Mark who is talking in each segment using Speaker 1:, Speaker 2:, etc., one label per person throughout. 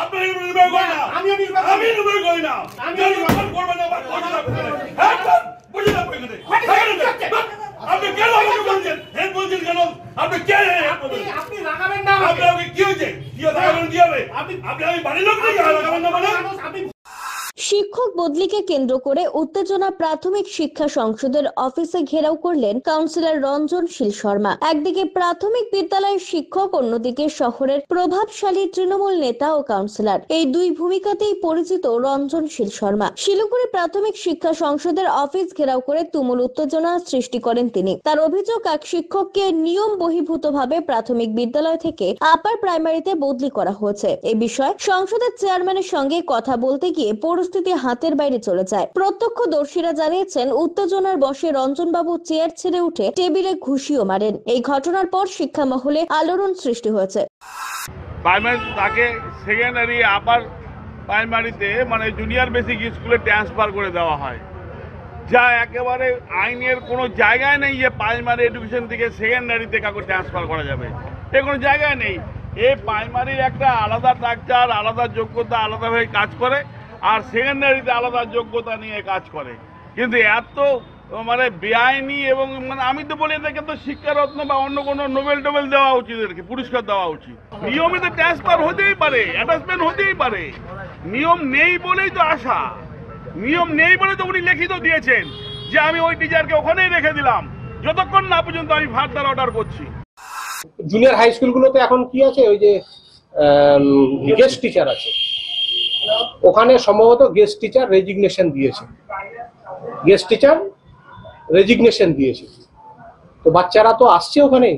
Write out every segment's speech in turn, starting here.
Speaker 1: আপনি নির্বাচন করেন না, আমি নির্বাচন করি না, নির্বাচন করবেন না, বুঝে না আপনি কেন আমাকে বলছেন? হেড বলছেন কেন? আপনি কে? আপনি লাগাবেন না, আপনি কি হয়েছে? কি লাগাবেন? কি হবে? আপনি আমি বাড়ির লোক নাকি লাগাবেন না মানে?
Speaker 2: শিক্ষক বদলিকে কেন্দ্র করে উত্তেজনা প্রাথমিক শিক্ষা সংসদের অফিসে ঘেরাও করলেন কাউন্সিলর রঞ্জনশীল শর্মা। একদিকে প্রাথমিক বিদ্যালয়ের শিক্ষক, অন্যদিকে শহরের প্রভাবশালী তৃণমূল নেতা ও কাউন্সিলর। এই দুই ভূমিকাতেই পরিচিত রঞ্জনশীল শর্মা। শিলিগুড়ি প্রাথমিক শিক্ষা সংসদের অফিস ঘেরাও করে তুমুল উত্তেজনা সৃষ্টি করেন তিনি। তার অভিযোগ, এক শিক্ষককে নিয়ম বহির্ভূতভাবে প্রাথমিক বিদ্যালয় থেকে আপার প্রাইমারিতে বদলি করা হয়েছে। এ বিষয়ে সংসদের চেয়ারম্যানের সঙ্গে কথা বলতে গিয়ে পরিস্থিতি হাতের বাইরে চলে যায়। প্রত্যক্ষদর্শীরা জানিয়েছেন, উত্তেজনার বশে রঞ্জনবাবু চেয়ার ছেড়ে উঠে টেবিলে ঘুষিও মারেন। এই ঘটনার পর শিক্ষা মহলে আলোড়ন সৃষ্টি হয়েছে।
Speaker 3: প্রাইমারি তাকে সেকেন্ডারি আপার প্রাইমারিতে মানে জুনিয়র বেসিক স্কুলে ট্রান্সফার করে দেওয়া হয়, যা একেবারে আইনের কোনো জায়গায় নেই যে প্রাইমারি এডুকেশন থেকে সেকেন্ডারিতে কাউকে ট্রান্সফার করা যাবে। এ কোনো জায়গায় নেই। এই প্রাইমারির একটা আলাদা স্ট্রাকচার, আলাদা যোগ্যতা, আলাদাভাবে কাজ করে, আর সেকেন্ডারিতে আলাদা যোগ্যতা নিয়ে কাজ করে। কিন্তু এত মানে বেআইনি এবং মানে আমি তো বলি এদেরকে তো শিক্ষারত্ন বা অন্য কোনো নোবেল টোবেল দেওয়া উচিত, এদেরকে পুরস্কার দেওয়া উচিত। নিয়মিত ট্রান্সফার হতেই পারে, অ্যাটাচমেন্ট হতেই পারে, নিয়ম নেই বলেই তো আশা। নিয়ম নেই বলে তো উনি লিখিত দিয়েছেন যে আমি ওই টিচারকে ওখানেই রেখে দিলাম যতক্ষণ না পর্যন্ত আমি ফার্দার অর্ডার করছি।
Speaker 4: জুনিয়র হাই স্কুলগুলোতে এখন কি আছে, ওই যে গেস্ট টিচার আছে, ওখানে সম্ভবত গেস্ট টিচার রেজিগনেশন দিয়েছে। তো বাচ্চারা তো আসছে ওখানে,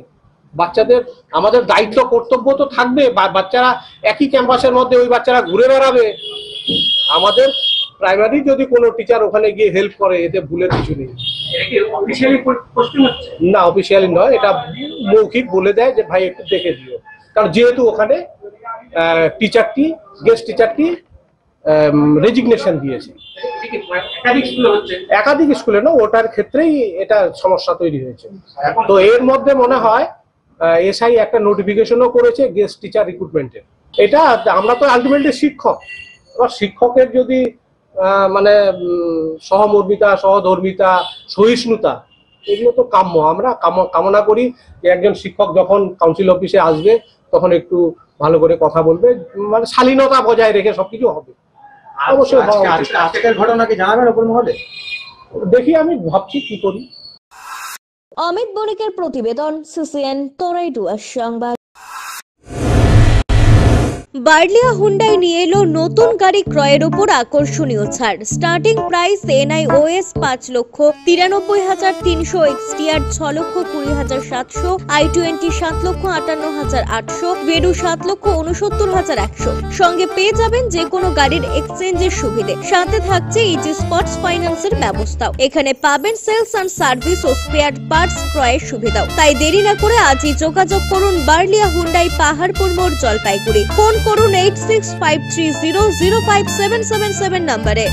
Speaker 4: বাচ্চাদের আমাদের দায়িত্ব কর্তব্য তো থাকবে। বাচ্চারা একই ক্যাম্পাসের মধ্যে ওই বাচ্চারা ঘুরে বেড়াবে। আমাদের প্রাইমারি যদি কোনো টিচার ওখানে গিয়ে হেল্প করে, এতে ভুলের কিছু নেই। না, অফিসিয়ালি নয়, এটা মৌখিক বলে দেয় যে ভাই একটু দেখে দিও। কারণ যেহেতু ওখানে গেস্ট টিচারটি রেজিগনেশন দিয়েছে, একাধিক স্কুলে না, ওটার ক্ষেত্রেই এটা সমস্যা তৈরি হয়েছে। তো এর মধ্যে মনে হয় এসআই একটা নোটিফিকেশনও করেছে গেস্ট টিচার রিক্রুটমেন্টের। এটা আমরা তো আলটিমেটলি শিক্ষক, এবার শিক্ষকের যদি মানে সহমর্মিতা, সহধর্মিতা, সহিষ্ণুতা, এগুলো তো কাম্য। আমরা কামনা করি যে একজন শিক্ষক যখন কাউন্সিল অফিসে আসবে তখন একটু ভালো করে কথা বলবে, মানে শালীনতা বজায় রেখে সবকিছু হবে। অবশ্যই আজকের ঘটনা কি জানাবেন ওপর মহলে? দেখি, আমি ভাবছি কি করি।
Speaker 2: অমিত বণিকের প্রতিবেদন, সিসিএন তরাইডুয়ার সংবাদ। বার্লিয়া হুন্ডাই নিয়ে এলো নতুন গাড়ি ক্রয়ের উপর আকর্ষণীয় ছাড়। Starting price NIOS 5,93,300, XTR 6,20,700, i20 7,58,800, ভেডু 7,69,100। সঙ্গে পেয়ে যাবেন যে কোনো গাড়ির এক্সচেঞ্জের সুবিধে। সাথে থাকছে ইজি স্পটস ফাইন্যান্সের ব্যবস্থাও। এখানে পাবেন সেলস অ্যান্ড সার্ভিস ও স্পেয়ার পার্টস ক্রয়ের সুবিধাও। তাই দেরি না করে আজই যোগাযোগ করুন বার্লিয়া হুন্ডাই, পাহাড়পুর মোড়, জলপাইগুড়ি। ফোন করুন 8653005777 নম্বরে।